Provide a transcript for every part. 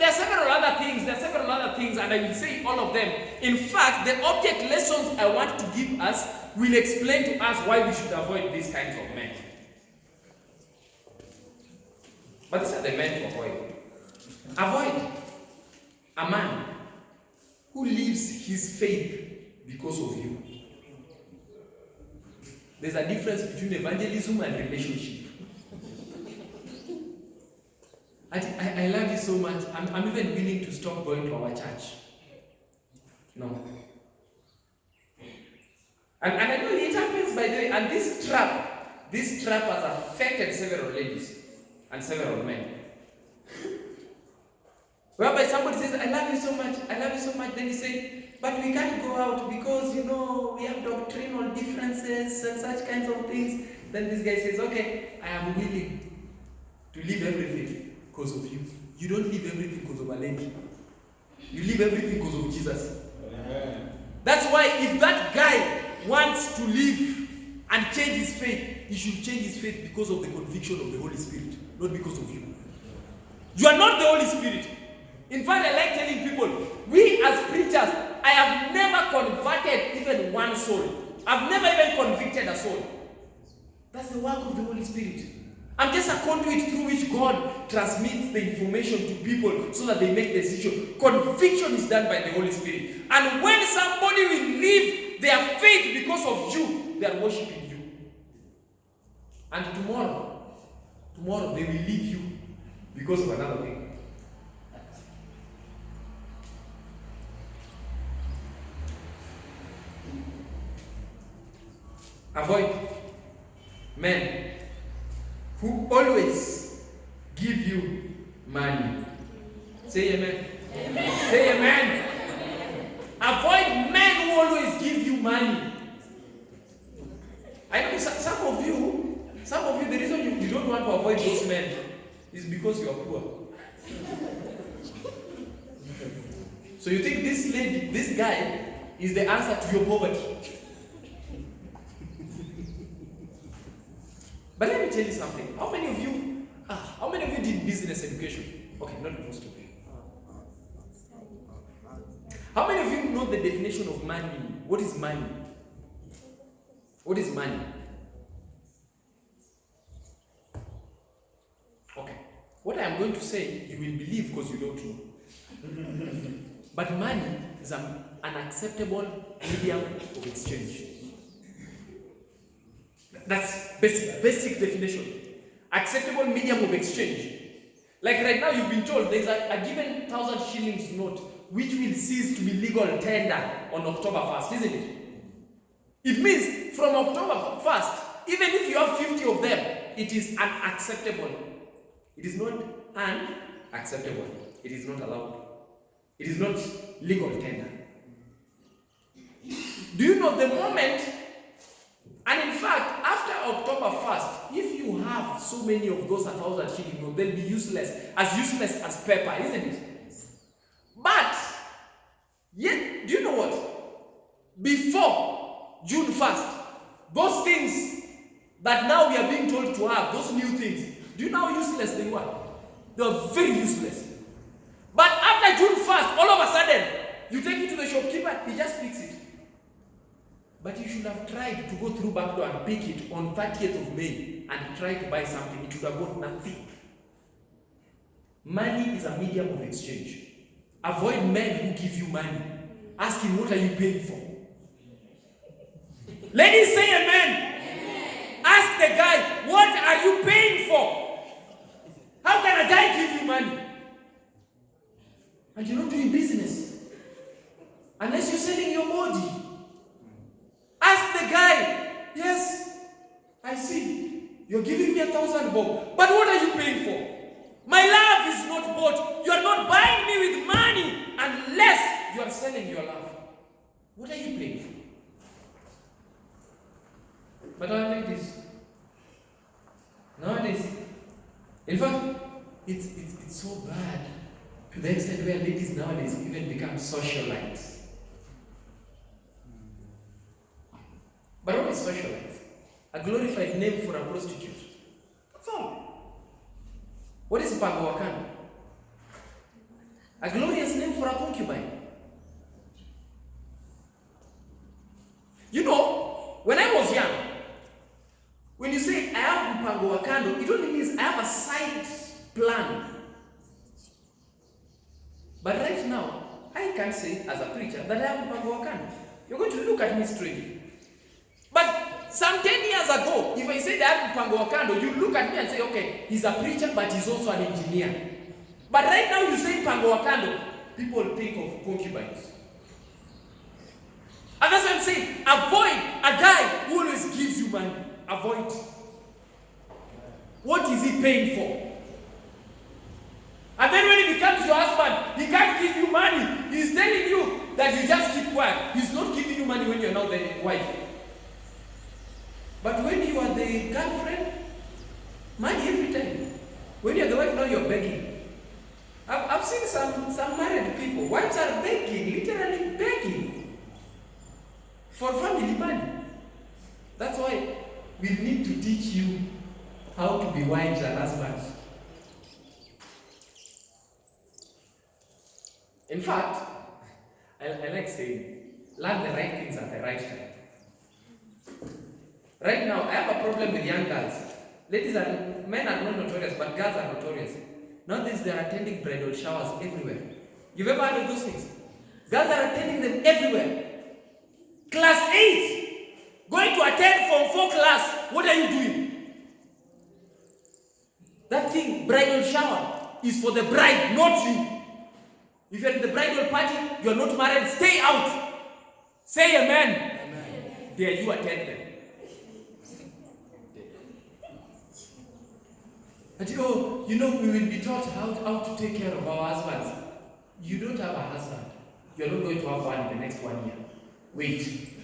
there are several other things. And I will say all of them. In fact, the object lessons I want to give us will explain to us why we should avoid these kinds of men. But these are the men to avoid. Avoid a man who leaves his faith because of you. There's a difference between evangelism and relationship. I love you so much. I'm even willing to stop going to our church. No. And I know it happens, by the way, and this trap has affected several ladies and several men. Whereby somebody says, I love you so much, then you say, but we can't go out because, we have doctrinal differences and such kinds of things. Then this guy says, okay, I am willing to leave everything because of you. You don't leave everything because of a lady. You leave everything because of Jesus. Amen. That's why if that guy wants to leave and change his faith, he should change his faith because of the conviction of the Holy Spirit, not because of you. You are not the Holy Spirit. In fact, I like telling people, we as preachers, I have never converted even one soul. I've never even convicted a soul. That's the work of the Holy Spirit. I'm just a conduit through which God transmits the information to people so that they make decisions. Conviction is done by the Holy Spirit. And when somebody will leave their faith because of you, they are worshiping you. And tomorrow they will leave you because of another thing. Avoid men who always give you money. Say amen. Amen. Say amen. Avoid men who always give you money. I know some of you, the reason you don't want to avoid those men is because you are poor. So you think this guy is the answer to your poverty. But let me tell you something. How many of you did business education? Okay, not most of you. How many of you know the definition of money? What is money? What is money? Okay. What I am going to say, you will believe because you don't know. But money is an acceptable medium of exchange. That's basic definition. Acceptable medium of exchange. Like right now, you've been told there's a given 1,000 shillings note which will cease to be legal tender on October 1st, isn't it? It means from October 1st, even if you have 50 of them, it is unacceptable. It is not unacceptable. It is not allowed. It is not legal tender. Do you know the moment? And in fact, after October 1st, if you have so many of those 1,000 shillings notes, they'll be useless as paper, isn't it? But, yet, do you know what? Before June 1st, those things that now we are being told to have, those new things, do you know how useless they were? They were very useless. But after June 1st, all of a sudden, you take it to the shopkeeper, he just picks it. But you should have tried to go through back door and pick it on 30th of May and try to buy something. It would have bought nothing. Money is a medium of exchange. Avoid men who give you money. Ask him, what are you paying for? Ladies, say amen. Amen. Ask the guy, what are you paying for? How can a guy give you money? And you're not doing business. Unless you're selling your body. Ask the guy, yes, I see. You're giving me 1,000 bob. But what are you paying for? My love is not bought. You are not buying me with money unless you are selling your love. What are you paying for? But nowadays, in fact, it's so bad to the extent where ladies nowadays even become socialites. But what is socialite? A glorified name for a prostitute. That's all. What is Pango Wakanda? A glorious name for a concubine. You know, when I was young, when you say I have mpango wa kando, it only means I have a side plan. But right now, I can't say as a preacher that I have mpango wa kando. You're going to look at me strangely. But some 10 years ago, if I said I have mpango wa kando, you look at me and say, okay, he's a preacher, but he's also an engineer. But right now, you say mpango wa kando, people think of concubines. And that's what I'm saying. Avoid a guy who always gives you money. Avoid. What is he paying for? And then when he becomes your husband, he can't give you money. He's telling you that you just keep quiet. He's not giving you money when you're not the wife. But when you are the girlfriend, money every time. When you're the wife, now you're begging. I've seen some married people. Wives are begging, literally begging for family money. That's why we need to teach you how to be wives and husbands. In fact, I like saying, learn the right things at the right time. Right now, I have a problem with young girls. Men are not notorious, but girls are notorious. Nowadays, they are attending bridal showers everywhere. You've ever heard of those things? Girls are attending them everywhere. Class 8, going to attend Form 4 class. What are you doing? That thing, bridal shower, is for the bride, not you. If you're in the bridal party, you're not married, stay out. Say amen. Amen. There you attend them. But we will be taught how to take care of our husbands. You don't have a husband. You're not going to have one in the next 1 year. Wait.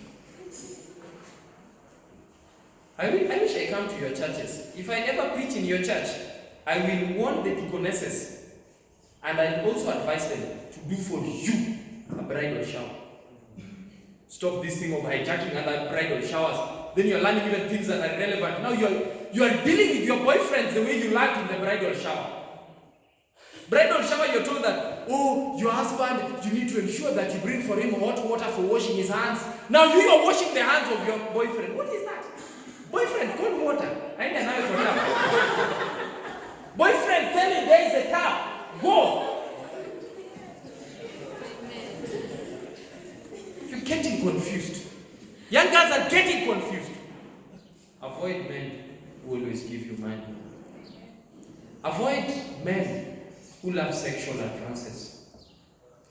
I wish I come to your churches. If I ever preach in your church, I will warn the deaconesses and I'll also advise them to do for you a bridal shower. Stop this thing of hijacking other bridal showers. Then you're learning even things that are relevant. Now you are dealing with your boyfriends the way you learned in the bridal shower. Bridal shower, you're told that, your husband, you need to ensure that you bring for him hot water for washing his hands. Now you are washing the hands of your boyfriend. What is that? Boyfriend, cold water. I need another tap. Boyfriend, tell him there is a tap. Go. You're getting confused. Young girls are getting confused. Avoid men who always give you money. Avoid men who love sexual advances.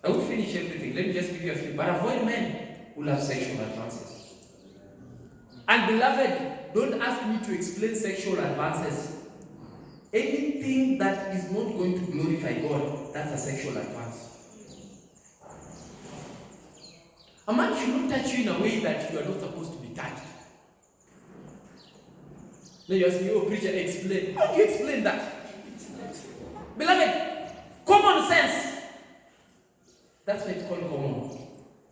I will finish everything. Let me just give you a few. But avoid men who love sexual advances. And beloved, don't ask me to explain sexual advances. Anything that is not going to glorify God, that's a sexual advance. A man should not touch you in a way that you are not supposed to be touched. Then you ask me, preacher, explain. How do you explain that? Beloved, common sense. That's why it's called common.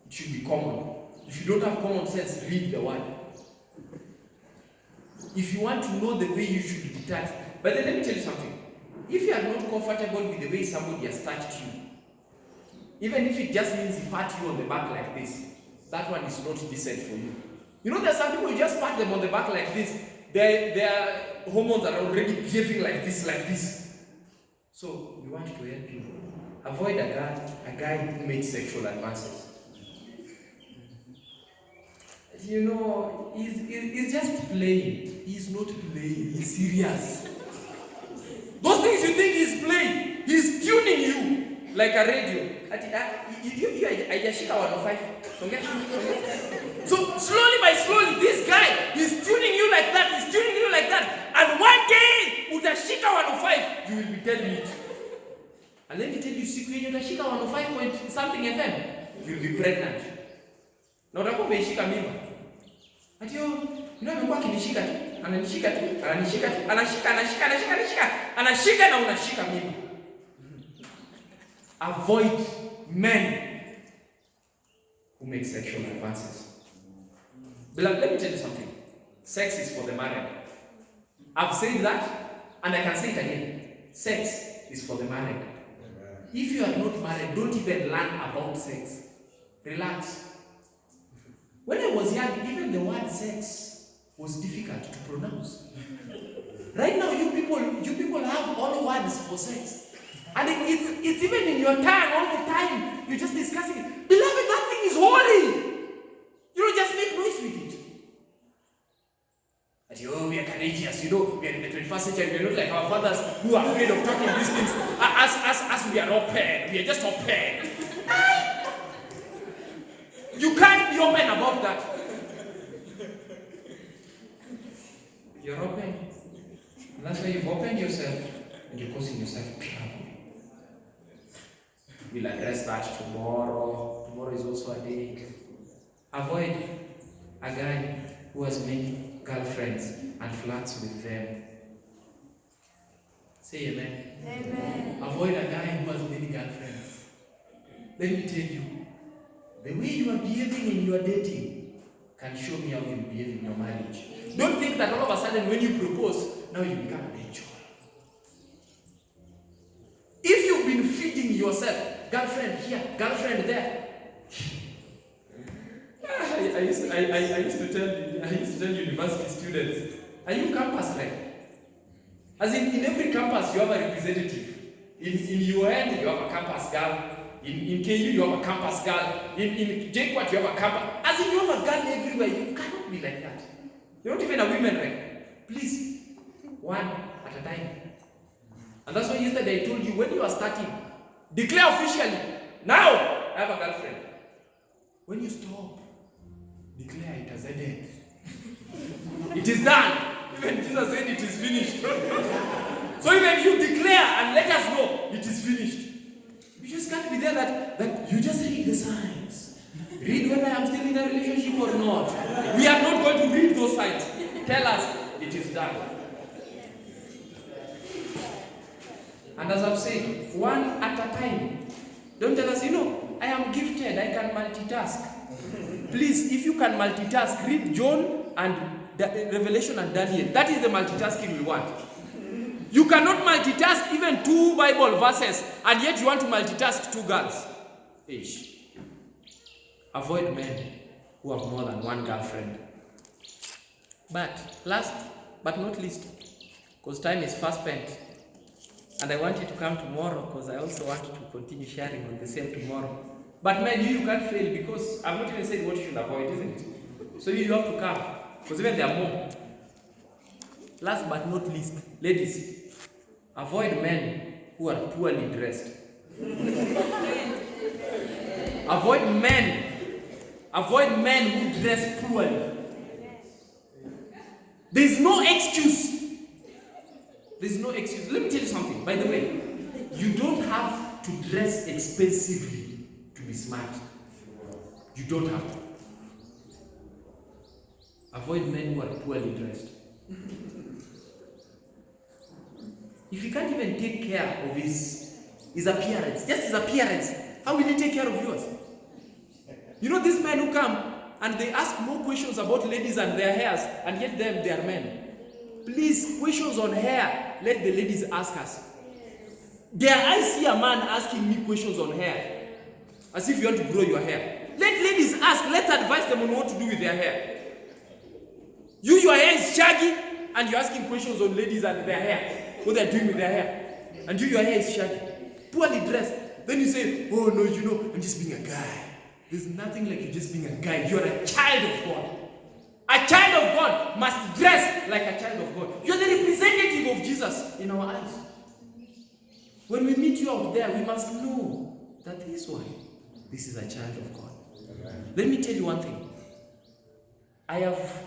It should be common. If you don't have common sense, read the word. If you want to know the way you should be touched. But then let me tell you something. If you are not comfortable with the way somebody has touched you, even if it just means he pat you on the back like this, that one is not decent for you. You know, there are some people you just pat them on the back like this, their hormones are already behaving like this. So we want to help you. Avoid a guy who makes sexual advances. You know, he's just playing. He's not playing, he's serious. Those things you think he's playing, he's tuning you like a radio. So slowly, this guy is tuning you like that. And one day, utashika 105, you will be telling it. And let me tell you, siku yenye utashika 105 point something FM, you'll be pregnant. Na utakuwa umeshika mimba. Amekuwa akinishika tu, ananishika tu, anashika na unashika mimba. Avoid men who make sexual advances. Beloved, let me tell you something. Sex is for the married. I've said that, and I can say it again. Sex is for the married. if you are not married, don't even learn about sex. Relax. When I was young, even the word sex was difficult to pronounce. Right now, you people have all words for sex. And it's even in your tongue all the time. You're just discussing it. Beloved, that thing is holy. You don't just make noise with it. But we are courageous, we are in the 21st century, we are not like our fathers who are afraid of talking these things. As we are open, we are just open. You can't be open about that. You're open. And that's why you've opened yourself and you're causing yourself trouble. We'll address that tomorrow. Tomorrow is also a day. Avoid a guy who has many girlfriends and flirts with them. Say amen. Amen. Avoid a guy who has many girlfriends. Let me tell you, the way you are behaving in your dating can show me how you behave in your marriage. Don't think that all of a sudden when you propose, now you become an angel. If you've been feeding yourself, girlfriend here, girlfriend there. I used to tell university students, are you campus like? As in every campus you have a representative. In UN you have a campus girl. In KU you have a campus girl. In JKUAT you have a campus. As in you have a girl everywhere. You cannot be like that. You're not even a women rep. Please, one at a time. And that's why yesterday I told you, when you are starting, declare officially, now I have a girlfriend. When you stop, declare it has ended. It is done. Even Jesus said it is finished. So even you declare and let us know it is finished. You just can't be there that you just read the signs. Read whether I am still in a relationship or not. We are not going to read those signs. Tell us it is done. And as I've said, one at a time. Don't tell us, I am gifted, I can multitask. Please, if you can multitask, read John and Revelation and Daniel. That is the multitasking we want. You cannot multitask even 2 Bible verses, and yet you want to multitask 2 girls. Ish. Avoid men who have more than one girlfriend. But last but not least, because time is fast spent, and I want you to come tomorrow because I also want to continue sharing on the same tomorrow. But men, you can't fail because I've not even said what you should avoid, isn't it? So you have to come because even there are more. Last but not least, ladies, avoid men who are poorly dressed. Avoid men who dress poorly. There's no excuse. There's no excuse. Let me tell you something. By the way, you don't have to dress expensively to be smart. You don't have to. Avoid men who are poorly dressed. If he can't even take care of his appearance, just his appearance, how will he take care of yours? These men who come and they ask more questions about ladies and their hairs, and yet they are men. Please, questions on hair, let the ladies ask us. Dare I see a man asking me questions on hair, as if you want to grow your hair? Let ladies ask. Let's advise them on what to do with their hair. Your hair is shaggy, and you're asking questions on ladies and their hair, what they're doing with their hair. And your hair is shaggy, poorly dressed. Then you say, oh no, I'm just being a guy. There's nothing like you just being a guy. You're a child of God. A child of God must dress like a child of God. You're the representative of Jesus in our eyes. When we meet you out there, we must know that this one, this is a child of God. Let me tell you one thing. I have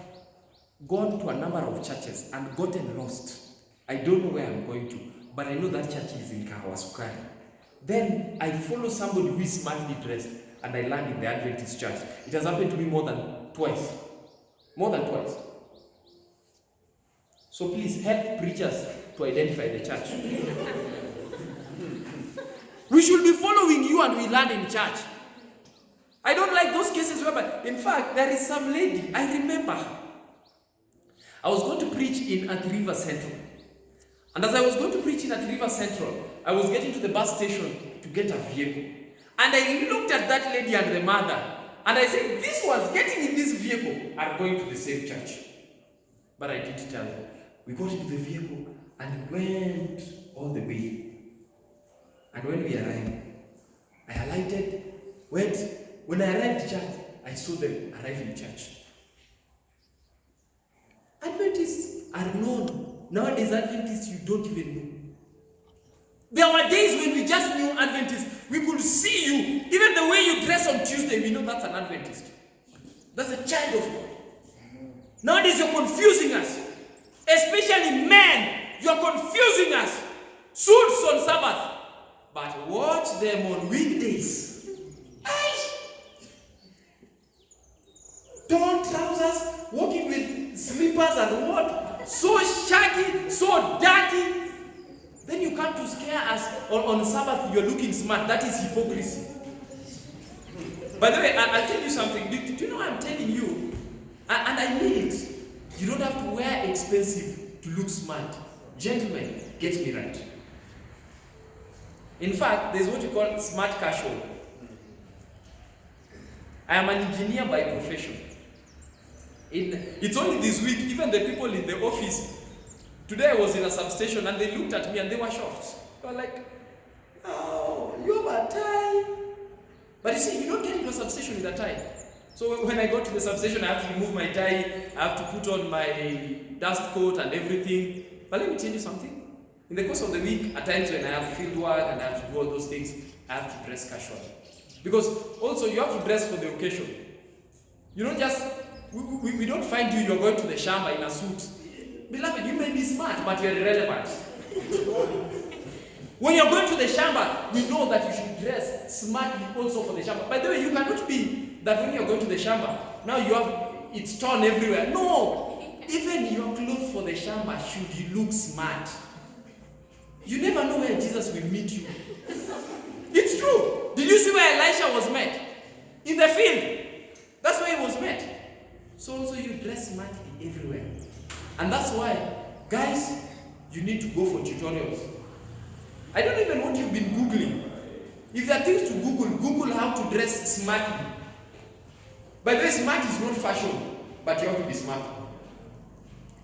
gone to a number of churches and gotten lost. I don't know where I'm going to, but I know that church is in Kawasukari. Then I follow somebody who is smartly dressed, and I land in the Adventist church. It has happened to me more than twice. More than twice. So please help preachers to identify the church. We should be following you and we land in church. I don't like those cases whereby, in fact, there is some lady, I remember. I was going to preach in Athi River Central. And as I was going to preach in Athi River Central, I was getting to the bus station to get a vehicle. And I looked at that lady and the mother, and I said, this was getting in this vehicle are going to the same church. But I did tell them. We got into the vehicle and went all the way. And when we arrived, I alighted, went. When I arrived at church, I saw them arrive in church. Adventists are known. Nowadays, Adventists, you don't even know. There were days when we just knew Adventists. We could see you. Even the way you dress on Tuesday, we know that's an Adventist. That's a child of God. Nowadays, you're confusing us. Especially men, you're confusing us. Suits on Sabbath. But watch them on weekdays. Torn trousers, walking with slippers and what? So shaggy, so dirty. Then you come to scare us on Sabbath, you're looking smart. That is hypocrisy. By the way, I'll tell you something. Do you know what I'm telling you? And I mean it. You don't have to wear expensive to look smart. Gentlemen, get me right. In fact, there's what you call smart casual. I am an engineer by profession. It's only this week, even the people in the office, today I was in a substation and they looked at me and they were shocked. They were like, oh, you have a tie. But you see, you don't get into a substation with a tie. So when I go to the substation, I have to remove my tie, I have to put on my dust coat and everything. But let me tell you something. In the course of the week, at times when I have field work and I have to do all those things, I have to dress casual. Because also you have to dress for the occasion. You don't just, we don't find you, you're going to the shamba in a suit. Beloved, you may be smart, but you're irrelevant. When you're going to the shamba, we know that you should dress smartly also for the shamba. By the way, you cannot be that when you're going to the shamba, now you have, it's torn everywhere. No! Even your clothes for the shamba should you look smart. You never know where Jesus will meet you. It's true. Did you see where Elisha was met? In the field. That's where he was met. So also you dress smartly everywhere. And that's why, guys, you need to go for tutorials. I don't even know what you've been Googling. If there are things to Google how to dress smartly. By the way, smart is not fashion, but you have to be smart.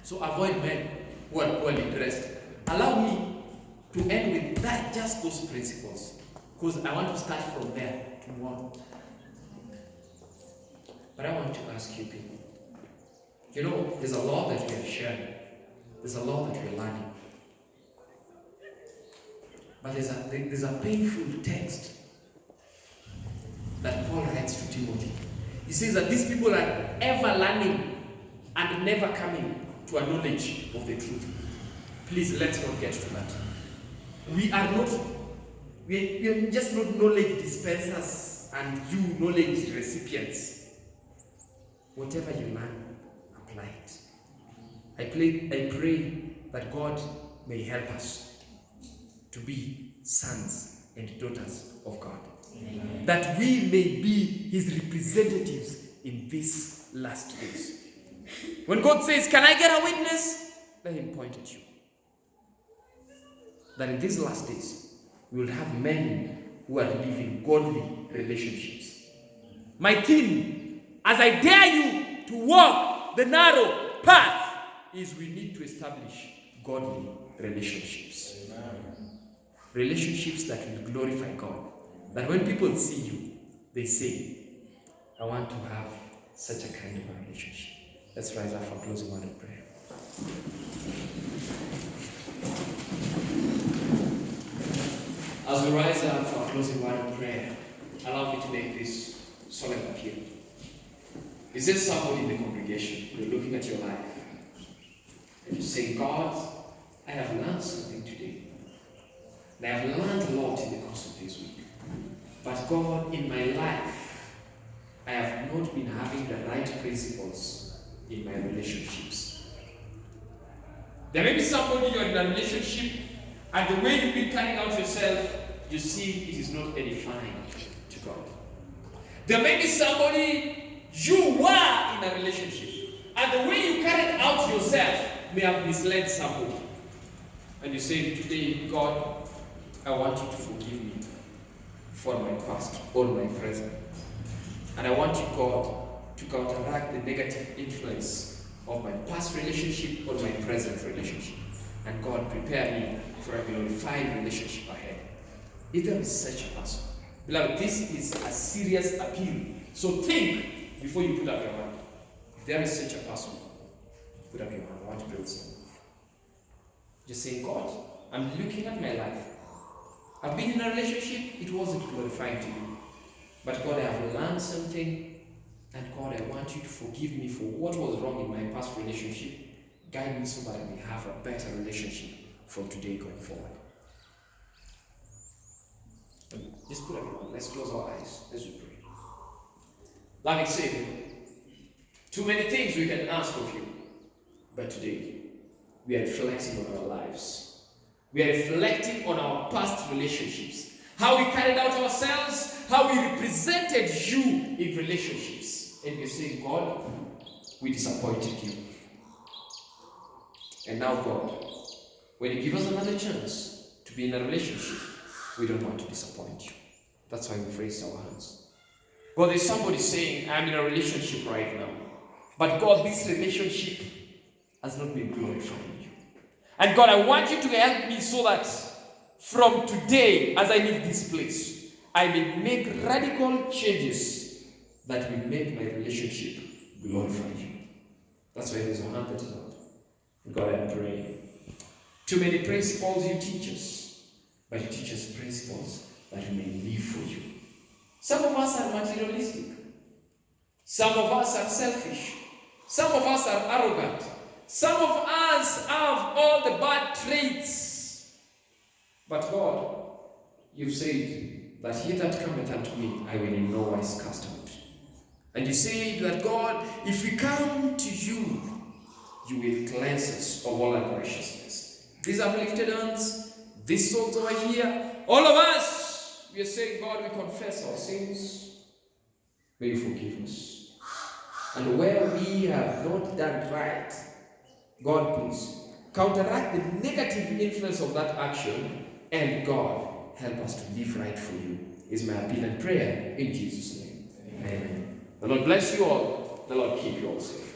So avoid men who are poorly dressed. Allow me to end with that, just those principles, because I want to start from there tomorrow. But I want to ask you people, you know, there's a lot that we are sharing, there's a lot that we're learning, but there's a painful text that Paul writes to Timothy. He says that these people are ever learning and never coming to a knowledge of the truth. Please, let's not get to that. We are just not knowledge dispensers and you knowledge recipients. Whatever you learn, apply it. I pray that God may help us to be sons and daughters of God. Amen. That we may be His representatives in these last days. When God says, can I get a witness? Let Him point at you. That in these last days, we will have men who are living godly relationships. My theme, as I dare you to walk the narrow path, is we need to establish godly relationships. Amen. Relationships that will glorify God. That when people see you, they say, I want to have such a kind of a relationship. Let's rise up for closing word of prayer. As we rise up for closing word of prayer, allow me to make this solemn appeal. Is there somebody in the congregation, you're looking at your life, and you say, God, I have learned something today. And I have learned a lot in the course of this week. But God, in my life, I have not been having the right principles in my relationships. There may be somebody you're in a relationship, and the way you've been carrying out yourself, you see it is not edifying to God. There may be somebody you were in a relationship, and the way you carried out yourself may have misled somebody. And you say, today, God, I want you to forgive me. for my past or my present. And I want you, God, to counteract the negative influence of my past relationship or my present relationship. And God, prepare me for a glorified relationship ahead. If there is such a person, beloved, this is a serious appeal. So think before you put up your hand. If there is such a person, put up your hand. I want to pray with you. Just say, God, I'm looking at my life. I've been in a relationship, it wasn't glorifying to you. But God, I have learned something. And God, I want you to forgive me for what was wrong in my past relationship. Guide me so that I may have a better relationship from today going forward. Just put up your hand. Let's close our eyes. Let's pray. Loving Savior, too many things we can ask of you. But today, we are reflecting on our lives. We are reflecting on our past relationships. How we carried out ourselves, how we represented you in relationships. And we're saying, God, we disappointed you. And now, God, when you give us another chance to be in a relationship, we don't want to disappoint you. That's why we've raised our hands. God, there's somebody saying, I'm in a relationship right now. But God, this relationship has not been glorifying you. And God, I want you to help me so that from today, as I leave this place, I may make radical changes that will make my relationship glorify you. That's why there's a hand that is out. God, I pray. Too many principles you teach us, but you teach us principles that we may live for you. Some of us are materialistic. Some of us are selfish. Some of us are arrogant. Some of us have all the bad traits. But God, you've said that he that cometh unto me, I will in no wise cast out. And you say that, God, if we come to you, you will cleanse us of all unrighteousness. These uplifted hands, these souls over here, all of us, we are saying, God, we confess our sins. May you forgive us. And where we have not done right, God, please counteract the negative influence of that action, and God, help us to live right for you, is my appeal and prayer in Jesus' name. Amen. The Lord bless you all. The Lord keep you all safe.